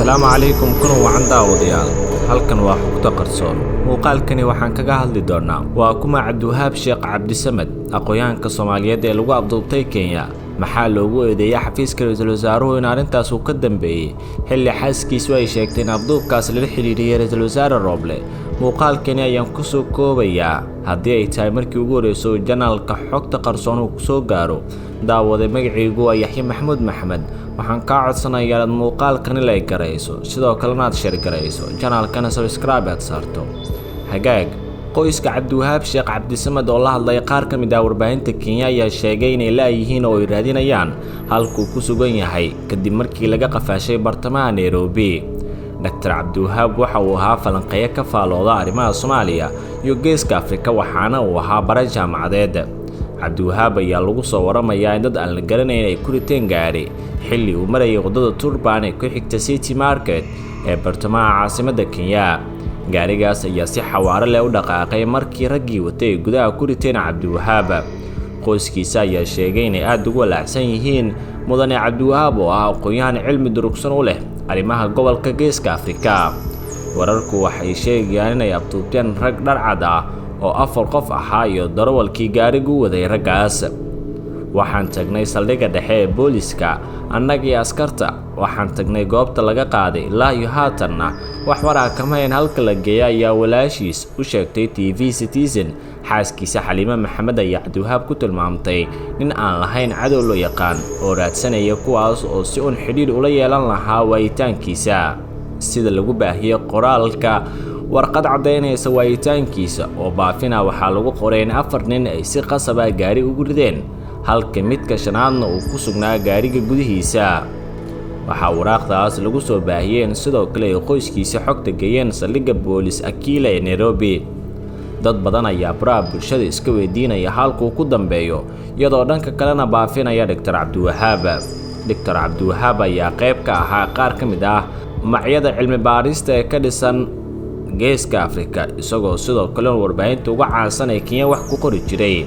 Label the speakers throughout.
Speaker 1: Assalaamu calaykum kuna wacan daawadayaal halkan waa xogta qarsoon muuqaalkani waxaan kaga hadli doonaa waa kuma Cabdiwahaab Sheekh Cabdisamed aqoonyahanka Soomaaliyeed ee lagu abduubtay Kenya maxaa loogu eedeeyay xafiiska ra'iisul wasaaruhu in arrintaas uu ka dambeeyay xilli xaaskiisu ay sheegtay in abduubkaas lala xiriiriyay ra'iisul wasaare Roble muuqaalkani ayaan ku soo koobayaa haddii ay tahay markii ugu horeysay janaalka xogta qarsoon uu soo gaaro daawada magacaygu waa Yaxye Maxamuud Maxamed waxaan ka codsanayaa inaad muuqaalkan la garayso sidoo kalena aad share garayso janaalkana subscribe aad saarto hagaag qoyska Cabdiwahaab Sheekh Cabdisamed oo la hadlay qaar ka mid ah warbaahinta Kenya ayaa sheegay inay laayihiin oo ay raadinayaan halkuu ku sugan yahay kadib markii laga qafaashay bartamaha Nairobi Dr. Cabdiwahaab waxa uu ahaa falanqeeye ka faalooda arrimaha Soomaaliya iyo Geeska Afrika waxaana uu ahaa bare jaamacadeed Cabdiwahaab ayaa lagu soo waramayaa in dad aan la garanayn ay ku riteen gaari xilli uu marayay wadada Turban ee ku xigta City Market ee bartamaha caasimadda Kenya gaarigaas ayaa si xawaare leh u dhaqaaqay markii raggii watay gudaha ku riteen Cabdiwahaab qoyskiisa ayaa sheegay inay aad ugu walaacsan yihiin mudane Cabdiwahaab oo ah aqoonyahan cilmi durugsan u leh arrimaha gobolka Geeska Afrika wararku waxay sheegayaan inay abduubteen rag dharcad ah oo 4 qof ahaa iyo darawalkii gaarigu waday raggaas waxaan tagnay saldhigga dhexe ee booliska annagii askarta waxaan tagnay goobta laga qaaday ilaa iyo haatanna wax waraa kama hayn halka la geeyay ayaa walaashiis u sheegtay TV Citizen xaaskiisa Xaliima Maxamed ayaa Cabdiwahaab ku tilmaamtay nin aan lahayn cadow loo yaqaan oo raadsanaya kuwaas oo si un xidhiidh ula yeelan lahaa waayitaankiisa sida lagu baahiyay qoraalka warqad cadeynaysa waayitaankiisa oo baafina waxaa lagu qoray in 4 nin ay si qasab ah gaari ugu rideen halka midka shanaadna uu ku sugnaa gaariga gudihiisa waxaa waraaqdaas lagu soo baahiyeen sidoo kale ay qoyskiisa xogta geeyeen saldhigga boolis Akila ee Nairobi dad badan ayaa baraha bulshada iska weydiinaya halkuu ku dambeeyo iyadoo dhanka kalena baafinaya Dr. Cabdiwahaab ayaa qayb ka ahaa qaar ka mid ah macyada cilmi baarista ee ka dhisan Geeska Afrika isagoo sidoo kale warbaahinta uga caansan ee Kenya wax ku qori jiray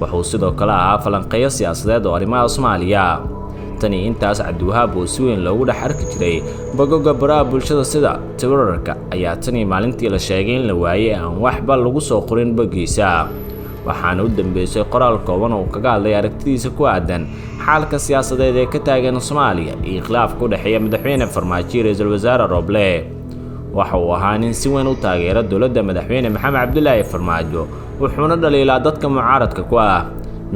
Speaker 1: wuxuu sidoo kale ahaa falanqeeye siyaasadeed oo arrimaha Soomaaliya tani intaas Cabdiwahaab oo si weyn loogu dhex arki jiray bogagga baraha bulshada sida Twitterka ayaa tani maalintii la sheegay in la waayay aan waxba lagu soo qorin bogiisa waxaana u dambeysay qoraal kooban oo kaga hadlay aragtidiisa ku aadan xaalka siyaasadeed ee ka taagan Soomaaliya iyo khilaafka u dhaxeeya madaxweyne Farmaajo iyo ra'iisul wasaare Roble waxa uu ahaa nin si weyn u taageera dawladda madaxweyne Maxamed Cabdullaahi Farmaajo wuxuuna dhaliilaa dadka mucaaradka ku ah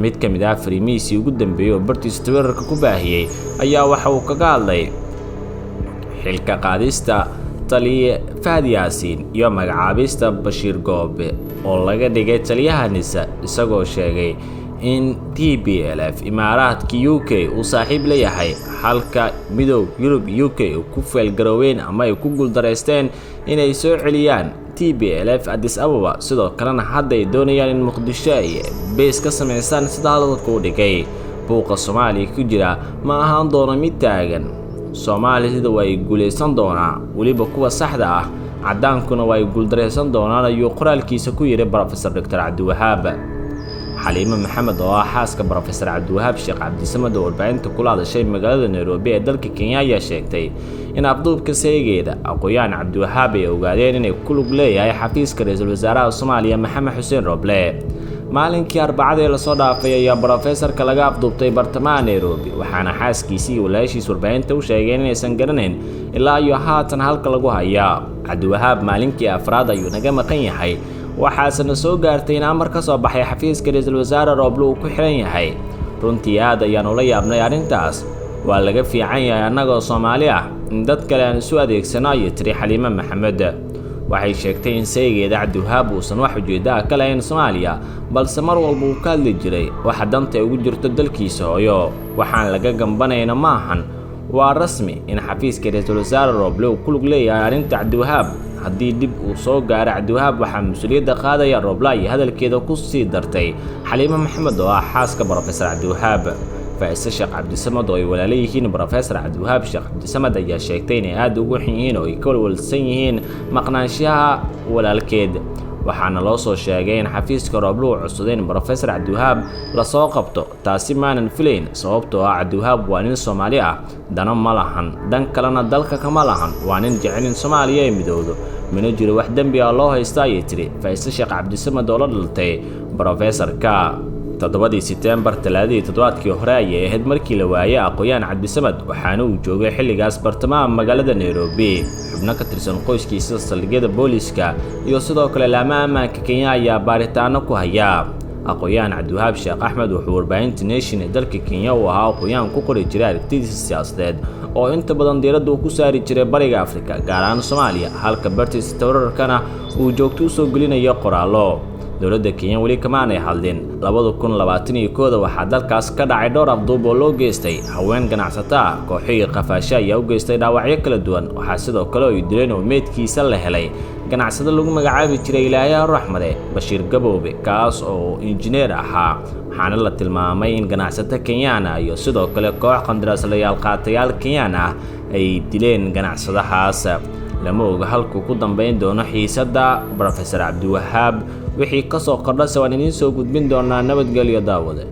Speaker 1: mid ka mid ah fariimihiisii ugu dambeeyay oo bartiisa Twitterka ku baahiyay ayaa waxa uu kaga hadlay xilka qaadista taliye Fahad Yaasiin iyo magacaabista Bashiir Goobe oo laga dhigay taliyaha NISA isagoo sheegay in TPLF Imaaraadka UK uu saaxiib la yahay halka midowga Yurub UK ku feelgaroobeen ama ay ku guuldareysteen inay soo celiyaan TPLF Addis Ababa sidoo kalena hadda ay doonayaan in Muqdisho ay bees ka sameeyaan sida hadalku u dhigay buuqa Soomaaliya ku jira ma ahaan doono mid taagan Soomaalida way guuleysan doonaa waliba kuwa saxda ah cadaankuna way guuldareysan doonaan ayuu qoraalkiisa ku yiri Professor Dr. Cabdiwahaab Xaliima Maxamed oo ah xaaska Professor Cabdiwahaab Sheekh Cabdisamed oo warbaahinta kula hadashay magaalada Nairobi ee dalka Kenya ayaa sheegtay in abduubka saygeeda aqoonyahan Cabdiwahaab ay ogaadeen inay ku lug leeyahay xafiiska ra'iisul wasaaraha Soomaaliya Maxamed Xuseen Roble maalinkii Arbacada ee la soo dhaafay ayaa professorka laga abduubtay bartamaha Nairobi waxaana xaaskiisa iyo walaashiis warbaahinta u sheegeen inaysan garanayn ilaa iyo haatan halka lagu hayaa Cabdiwahaab maalinkii afraad ayuu naga maqan yahay waxaasna soo gaartay in amar ka soo baxay xafiiska ra'iisul wasaare Roble uu ku xiran yahay runtii aad ayaan ula yaabnay arrintaas waa laga fiican yahay annagoo Soomaali ah in dad kale aan isu adeegsano iyo tiri Xaliima Maxamed waxay sheegtay in saygeeda Cabdiwahaab uusan wax ujeeda ka lahayn Soomaaliya balse mar walba uu ka hadli jiray waxa danta ugu jirto dalkiisa hooyo waxaan laga gambanayna maahan waa rasmi in xafiiska ra'iisul wasaare Roble uu ku lug leeyahay arrinta Cabdiwahaab haddii dib uu soo gaaro Cabdiwahaab waxaa mas'uuliyadda qaadaya Roble iyo hadalkeeda ku sii dartay Xaliima Maxamed oo ah xaaska Professor Cabdiwahaab Faisal Sheekh Cabdisamed oo ay walaalayihiin Professor Cabdiwahaab Sheekh Cabdisamed ayaa sheegtay inay aad ugu xun yihiin oo ay ka walwalsan yihiin maqnaanshaha walaalkeed waxaana loo soo sheegay in xafiiska Rooble uu codsaday in Professor Cabdiwahaab la soo qabto taasi maanan filayn sababtoo ah Cabdiwahaab waa nin Soomaali ah dana ma lahan dan kalena dalka kama lahan waa nin jecel in Soomaaliya ay midowdo mana jiro wax dambi ah loo haysta ayay tiri Faysal Sheekh Cabdisamad oo la dhaltay Professorka 7 September talaadii toddobaadkii hore ayay ahayd markii la waayay aqoon Cabdisamad waxaana uu joogay xilligaas bartamaha magaalada Nairobi xubno ka tirsan qoyskiisa saldhigyada booliska iyo sidoo kale laamaha ammaanka Kenya ayaa baaritaano ku haya aqoon Cabdiwahaab Sheekh Axmed wuxuu warbaahinta Nation ee dalka Kenya uu ahaa aqoon ku qori jiray aragtidiisa siyaasadeed oo inta badan diiradda ku saari jiray bariga Afrika gaar ahaan Soomaaliya halka bartiisa tawararkana uu joogto u soo gelinayo qoraallo dowladda Kenya wali kama aanay hadlin 2021 waxaa dalkaas ka dhacay dhowr afduub oo loo geystay haween ganacsato kooxihii qafaasho ayaa u geystay dhaawacyo kala duwan waxaa sidoo kale ay dileen oo meedkiisa la helay ganacsado lagu magacaabi jiray Ilaahay Raxmade Bashiir Gaboobe kaas oo injineer ahaa waxaana la tilmaamay in ganacsato Kenyan ah iyo sidoo kale koox qandaraaslayaal qaatayaal Kenyan ah ay dileen ganacsadahaas lama oga halku ku dambeyn doono xiisada Professor Cabdiwahaab wixii ka soo kordhay waan idin soo gudbin doonaa nabadgelyo daawade